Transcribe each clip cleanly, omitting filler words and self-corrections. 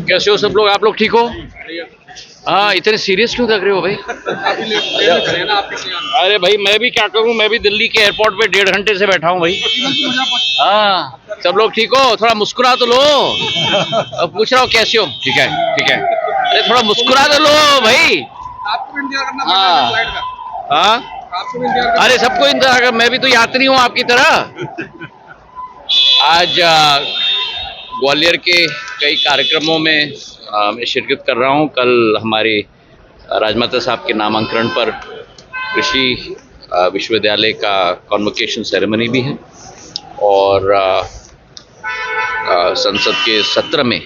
कैसे हो सब लोग? आप लोग ठीक हो? हाँ, इतने सीरियस क्यों लग रहे हो भाई? अरे भाई, मैं भी क्या करूं, मैं भी दिल्ली के एयरपोर्ट पे 1.5 घंटे से बैठा हूं भाई। हाँ, सब लोग ठीक हो? थोड़ा मुस्कुरा तो लो। अब पूछ रहा हूँ कैसे हो? ठीक है, ठीक है। अरे थोड़ा मुस्कुरा तो लो भाई। आपको इंतजार करना पड़ेगा हाँ फ्लाइट का। हाँ, आपको इंतजार करना अरे सबको इंतजार कर, मैं भी तो यात्री हूँ आपकी तरह। आज ग्वालियर के कई कार्यक्रमों में मैं शिरकत कर रहा हूँ। कल हमारे राजमाता साहब के नामांकन पर कृषि विश्वविद्यालय का कॉन्वोकेशन सेरेमनी भी है और संसद के सत्र में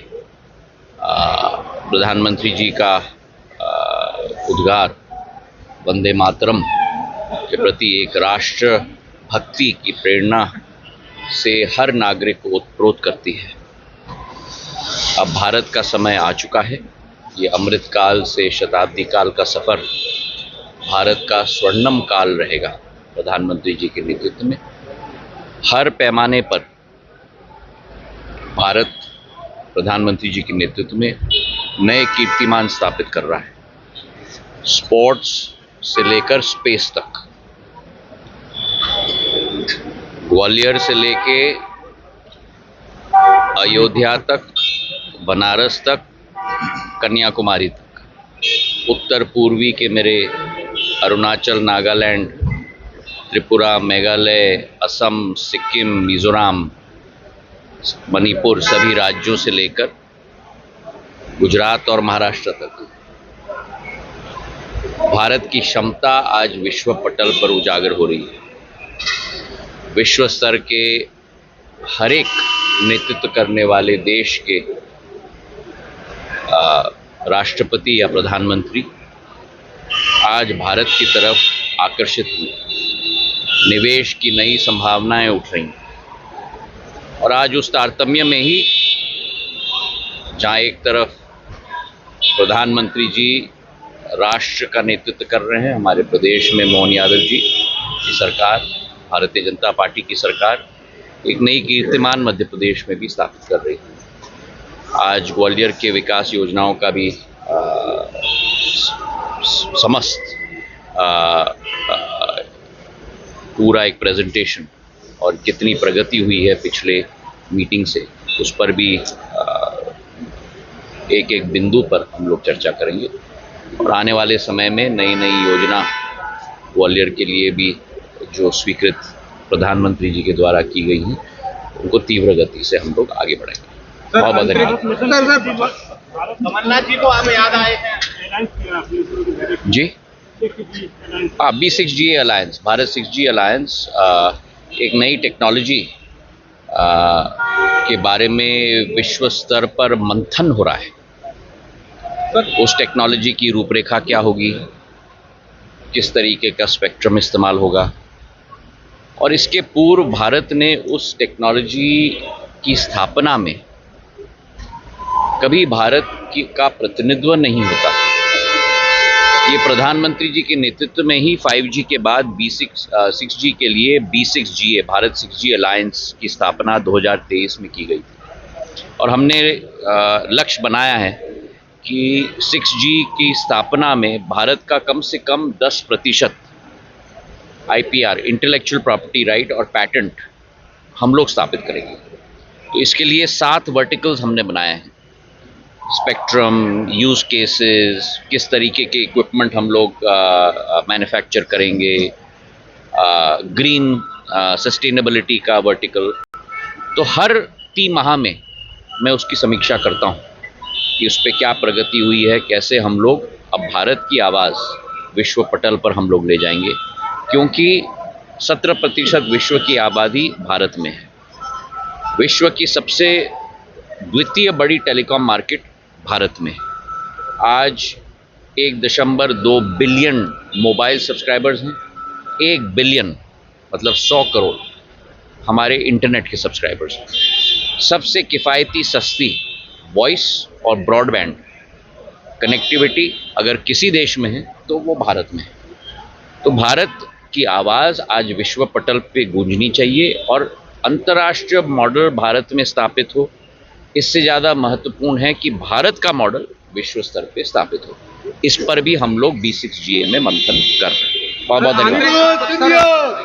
प्रधानमंत्री जी का उद्गार वंदे मातरम के प्रति एक राष्ट्र भक्ति की प्रेरणा से हर नागरिक को ओतप्रोत करती है। अब भारत का समय आ चुका है। ये अमृत काल से शताब्दी काल का सफ़र भारत का स्वर्णिम काल रहेगा। प्रधानमंत्री जी के नेतृत्व में हर पैमाने पर भारत प्रधानमंत्री जी के नेतृत्व में नए कीर्तिमान स्थापित कर रहा है। स्पोर्ट्स से लेकर स्पेस तक, ग्वालियर से लेके अयोध्या तक, बनारस तक, कन्याकुमारी तक, उत्तर पूर्वी के मेरे अरुणाचल, नागालैंड, त्रिपुरा, मेघालय, असम, सिक्किम, मिज़ोरम, मणिपुर, सभी राज्यों से लेकर गुजरात और महाराष्ट्र तक भारत की क्षमता आज विश्व पटल पर उजागर हो रही है। विश्व स्तर के हर एक नेतृत्व करने वाले देश के राष्ट्रपति या प्रधानमंत्री आज भारत की तरफ आकर्षित हुए। निवेश की नई संभावनाएं उठ रही हैं और आज उस तारतम्य में ही जहां एक तरफ प्रधानमंत्री जी राष्ट्र का नेतृत्व कर रहे हैं, हमारे प्रदेश में मोहन यादव जी की सरकार, भारतीय जनता पार्टी की सरकार एक नई कीर्तिमान मध्य प्रदेश में भी स्थापित कर रही है। आज ग्वालियर के विकास योजनाओं का भी समस्त पूरा एक प्रेजेंटेशन और कितनी प्रगति हुई है पिछले मीटिंग से, उस पर भी एक एक बिंदु पर हम लोग चर्चा करेंगे और आने वाले समय में नई नई योजना ग्वालियर के लिए भी जो स्वीकृत प्रधानमंत्री जी के द्वारा की गई हैं उनको तीव्र गति से हम लोग आगे बढ़ाएंगे। बहुत बहुत धन्यवाद। कमलनाथ जी को आप याद आए हैं? जी हाँ, B6G alliance, Bharat 6G alliance एक नई टेक्नोलॉजी के बारे में विश्व स्तर पर मंथन हो रहा है। उस टेक्नोलॉजी की रूपरेखा क्या होगी, किस तरीके का स्पेक्ट्रम इस्तेमाल होगा, और इसके पूर्व भारत ने उस टेक्नोलॉजी की स्थापना में कभी भारत का प्रतिनिधित्व नहीं होता। ये प्रधानमंत्री जी के नेतृत्व में ही 5G के बाद 6G के लिए B6GA भारत 6G अलायंस की स्थापना 2023 में की गई थी और हमने लक्ष्य बनाया है कि 6G की स्थापना में भारत का कम से कम 10% IPR इंटेलेक्चुअल प्रॉपर्टी राइट और पैटेंट हम लोग स्थापित करेंगे। तो इसके लिए 7 वर्टिकल्स हमने बनाए हैं। स्पेक्ट्रम, यूज़ केसेस, किस तरीके के इक्विपमेंट हम लोग मैन्युफैक्चर करेंगे, ग्रीन सस्टेनेबिलिटी का वर्टिकल। तो हर 3 माह में मैं उसकी समीक्षा करता हूँ कि उस पर क्या प्रगति हुई है, कैसे हम लोग अब भारत की आवाज़ विश्व पटल पर हम लोग ले जाएंगे, क्योंकि 17% विश्व की आबादी भारत में है। विश्व की सबसे द्वितीय बड़ी टेलीकॉम मार्केट भारत में है। आज 1.2 बिलियन मोबाइल सब्सक्राइबर्स हैं। 1 बिलियन मतलब 100 करोड़ हमारे इंटरनेट के सब्सक्राइबर्स हैं। सबसे किफ़ायती सस्ती वॉइस और ब्रॉडबैंड कनेक्टिविटी अगर किसी देश में है तो वो भारत में है। तो भारत की आवाज़ आज विश्व पटल पे गूंजनी चाहिए और अंतर्राष्ट्रीय मॉडल भारत में स्थापित हो, इससे ज़्यादा महत्वपूर्ण है कि भारत का मॉडल विश्व स्तर पे स्थापित हो। इस पर भी हम लोग B6GA में मंथन कर रहे हैं। बहुत बहुत धन्यवाद।